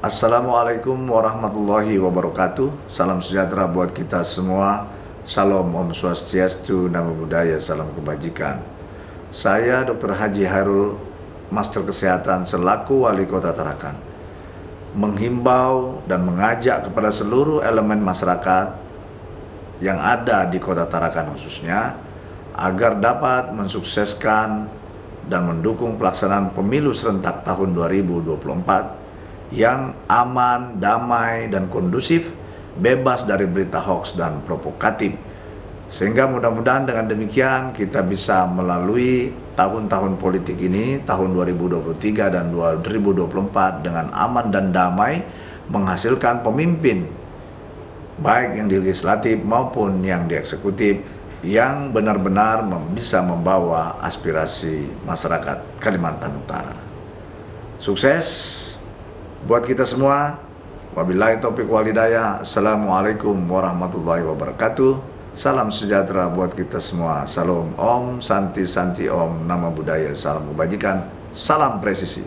Assalamualaikum warahmatullahi wabarakatuh. Salam sejahtera buat kita semua. Salam Om Swastiastu, Namo Buddhaya, salam kebajikan. Saya Dr. Haji Hairul, Master Kesehatan selaku Wali Kota Tarakan, menghimbau dan mengajak kepada seluruh elemen masyarakat yang ada di Kota Tarakan khususnya agar dapat mensukseskan dan mendukung pelaksanaan pemilu serentak tahun 2024 yang aman, damai, dan kondusif, bebas dari berita hoaks dan provokatif. Sehingga mudah-mudahan dengan demikian kita bisa melalui tahun-tahun politik ini, tahun 2023 dan 2024 dengan aman dan damai, menghasilkan pemimpin, baik yang di legislatif maupun yang di eksekutif, yang benar-benar bisa membawa aspirasi masyarakat Kalimantan Utara. Sukses buat kita semua. Wabillahi taufiq wal hidayah. Assalamualaikum warahmatullahi wabarakatuh. Salam sejahtera buat kita semua. Salam Om, Santi Santi Om, Namo Buddhaya, salam kebajikan, salam presisi.